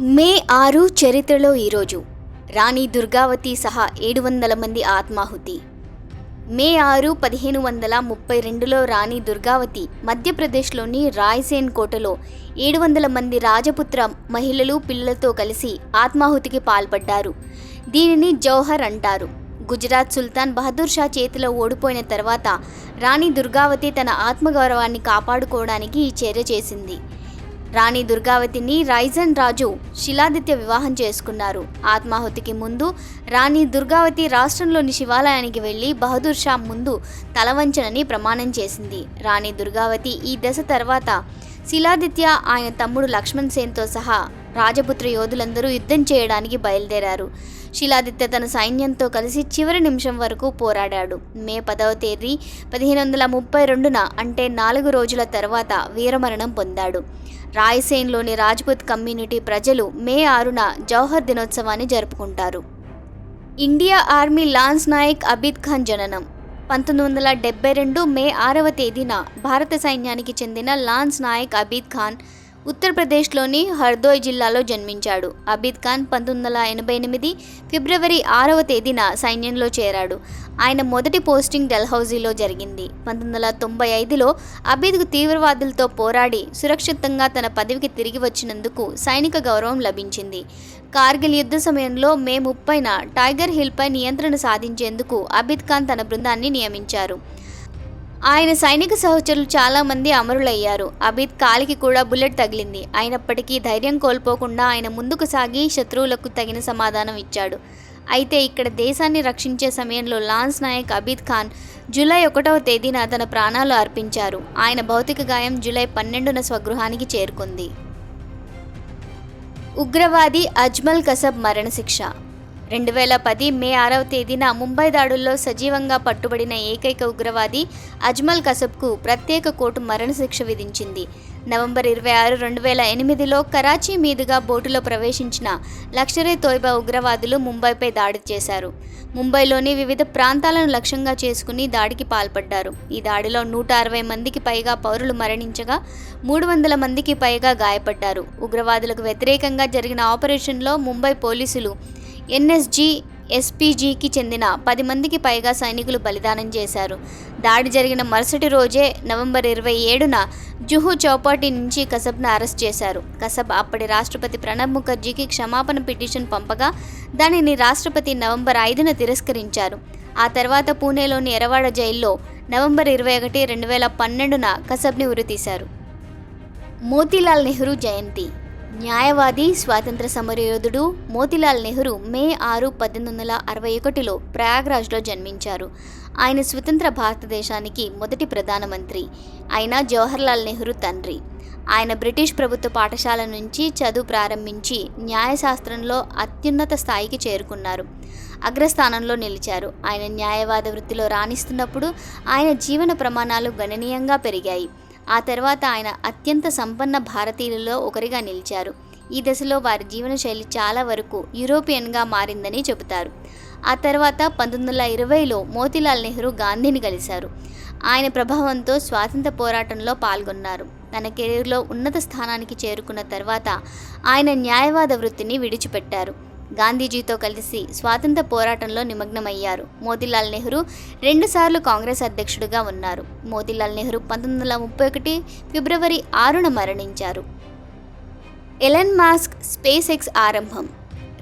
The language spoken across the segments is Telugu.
మే 6 చరిత్రలో ఈరోజు రాణి దుర్గావతి సహా 700 మంది ఆత్మాహుతి. మే 6, 1532లో రాణి దుర్గావతి మధ్యప్రదేశ్లోని రాయ్సేన్ కోటలో 700 మంది రాజపుత్ర మహిళలు పిల్లలతో కలిసి ఆత్మాహుతికి పాల్పడ్డారు. దీనిని జౌహర్ అంటారు. గుజరాత్ సుల్తాన్ బహదూర్ షా చేతిలో ఓడిపోయిన తర్వాత రాణి దుర్గావతి తన ఆత్మగౌరవాన్ని కాపాడుకోవడానికి ఈ చర్య చేసింది. రాణి దుర్గావతిని రైజన్ రాజు శిలాదిత్య వివాహం చేసుకున్నారు. ఆత్మాహుతికి ముందు రాణి దుర్గావతి రాష్ట్రంలోని శివాలయానికి వెళ్లి బహదూర్ షా ముందు తలవంచనని ప్రమాణం చేసింది. రాణి దుర్గావతి ఈ దశ తర్వాత శిలాదిత్య ఆయన తమ్ముడు లక్ష్మణ్ సేన్తో సహా రాజపుత్ర యోధులందరూ యుద్ధం చేయడానికి బయలుదేరారు. శిలాదిత్య తన సైన్యంతో కలిసి చివరి నిమిషం వరకు పోరాడాడు. మే 10వ తేదీ 1532న అంటే 4 రోజుల తర్వాత వీరమరణం పొందాడు. రాయ్సేన్లోని రాజ్పుత్ కమ్యూనిటీ ప్రజలు మే 6న జౌహర్ దినోత్సవాన్ని జరుపుకుంటారు. India army lance Naik Abid Khan జననం 1972 మే 6వ తేదీన భారత సైన్యానికి చెందిన లాన్స్ నాయక్ అబీద్ ఖాన్ ఉత్తరప్రదేశ్లోని హర్దోయ్ జిల్లాలో జన్మించాడు. అబీద్ ఖాన్ 1988 ఫిబ్రవరి 6వ తేదీన సైన్యంలో చేరాడు. ఆయన మొదటి పోస్టింగ్ డల్హౌజీలో జరిగింది. 1995లో అబీద్కు తీవ్రవాదులతో పోరాడి సురక్షితంగా తన పదవికి తిరిగి వచ్చినందుకు సైనిక గౌరవం లభించింది. కార్గిల్ యుద్ధ సమయంలో మే 30న టైగర్ హిల్పై నియంత్రణ సాధించేందుకు అబీద్ ఖాన్ తన బృందాన్ని నియమించారు. ఆయన సైనిక సహచరులు చాలామంది అమరులయ్యారు. అబీద్ కాలికి కూడా బుల్లెట్ తగిలింది. అయినప్పటికీ ధైర్యం కోల్పోకుండా ఆయన ముందుకు సాగి శత్రువులకు తగిన సమాధానం ఇచ్చాడు. అయితే ఇక్కడ దేశాన్ని రక్షించే సమయంలో లాన్స్ నాయక్ అబీద్ ఖాన్ జూలై 1వ తేదీన తన ప్రాణాలు అర్పించారు. ఆయన భౌతిక గాయం జూలై 12న స్వగృహానికి చేరుకుంది. ఉగ్రవాది అజ్మల్ కసబ్ మరణశిక్ష 2010 మే 6వ తేదీన ముంబై దాడుల్లో సజీవంగా పట్టుబడిన ఏకైక ఉగ్రవాది అజ్మల్ కసబ్కు ప్రత్యేక కోర్టు మరణశిక్ష విధించింది. నవంబర్ 26, 2008లో కరాచీ మీదుగా బోటులో ప్రవేశించిన లష్కరే తోయిబా ఉగ్రవాదులు ముంబైపై దాడి చేశారు. ముంబైలోని వివిధ ప్రాంతాలను లక్ష్యంగా చేసుకుని దాడికి పాల్పడ్డారు. ఈ దాడిలో 160 మందికి పైగా పౌరులు మరణించగా 300 మందికి పైగా గాయపడ్డారు. ఉగ్రవాదులకు వ్యతిరేకంగా జరిగిన ఆపరేషన్లో ముంబై పోలీసులు ఎన్ఎస్జీ, ఎస్పీజీకి చెందిన 10 మందికి పైగా సైనికులు బలిదానం చేశారు. దాడి జరిగిన మరుసటి రోజే నవంబర్ 27న జుహూ చౌపాటి నుంచి కసబ్ను అరెస్ట్ చేశారు. కసబ్ అప్పటి రాష్ట్రపతి ప్రణబ్ ముఖర్జీకి క్షమాపణ పిటిషన్ పంపగా దానిని రాష్ట్రపతి నవంబర్ 5న తిరస్కరించారు. ఆ తర్వాత పూణేలోని ఎరవాడ జైల్లో నవంబర్ 21, 2012న కసబ్ని ఉరితీశారు. మోతీలాల్ నెహ్రూ జయంతి న్యాయవాది, స్వాతంత్ర సమరయోధుడు మోతీలాల్ నెహ్రూ మే 6, 1961లో ప్రయాగ్రాజ్లో జన్మించారు. ఆయన స్వతంత్ర భారతదేశానికి మొదటి ప్రధానమంత్రి అయిన జవహర్లాల్ నెహ్రూ తండ్రి. ఆయన బ్రిటిష్ ప్రభుత్వ పాఠశాల నుంచి చదువు ప్రారంభించి న్యాయశాస్త్రంలో అత్యున్నత స్థాయికి చేరుకున్నారు. అగ్రస్థానంలో నిలిచారు. ఆయన న్యాయవాద వృత్తిలో రాణిస్తున్నప్పుడు ఆయన జీవన ప్రమాణాలు గణనీయంగా పెరిగాయి. ఆ తర్వాత ఆయన అత్యంత సంపన్న భారతీయులలో ఒకరిగా నిలిచారు. ఈ దశలో వారి జీవనశైలి చాలా వరకు యూరోపియన్గా మారిందని చెబుతారు. ఆ తర్వాత 1920లో మోతీలాల్ నెహ్రూ గాంధీని కలిశారు. ఆయన ప్రభావంతో స్వాతంత్ర పోరాటంలో పాల్గొన్నారు. తన కెరీర్లో ఉన్నత స్థానానికి చేరుకున్న తర్వాత ఆయన న్యాయవాద వృత్తిని విడిచిపెట్టారు. గాంధీజీతో కలిసి స్వాతంత్ర పోరాటంలో నిమగ్నమయ్యారు. మోతీలాల్ నెహ్రూ 2 సార్లు కాంగ్రెస్ అధ్యక్షుడిగా ఉన్నారు. మోతీలాల్ నెహ్రూ 1931 ఫిబ్రవరి 6న మరణించారు. ఎలాన్ మస్క్ స్పేస్ ఎక్స్ ఆరంభం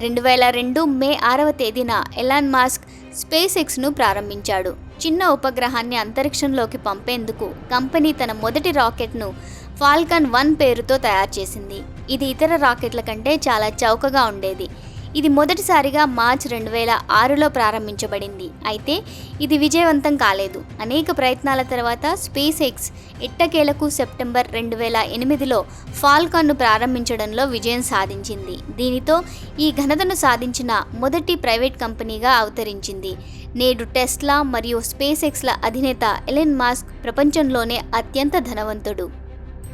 2002 మే 6వ తేదీన ఎలాన్ మస్క్ స్పేస్ ఎక్స్ను ప్రారంభించాడు. చిన్న ఉపగ్రహాన్ని అంతరిక్షంలోకి పంపేందుకు కంపెనీ తన మొదటి రాకెట్ను ఫాల్కన్ 1 పేరుతో తయారు చేసింది. ఇది ఇతర రాకెట్ల కంటే చాలా చౌకగా ఉండేది. ఇది మొదటిసారిగా మార్చి 2006లో ప్రారంభించబడింది. అయితే ఇది విజయవంతం కాలేదు. అనేక ప్రయత్నాల తర్వాత స్పేస్ ఎక్స్ ఎట్టకేలకు సెప్టెంబర్ 2008లో ఫాల్కాన్ను ప్రారంభించడంలో విజయం సాధించింది. దీనితో ఈ ఘనతను సాధించిన మొదటి ప్రైవేట్ కంపెనీగా అవతరించింది. నేడు టెస్లా మరియు స్పేస్ ఎక్స్ల అధినేత ఎలాన్ మస్క్ ప్రపంచంలోనే అత్యంత ధనవంతుడు.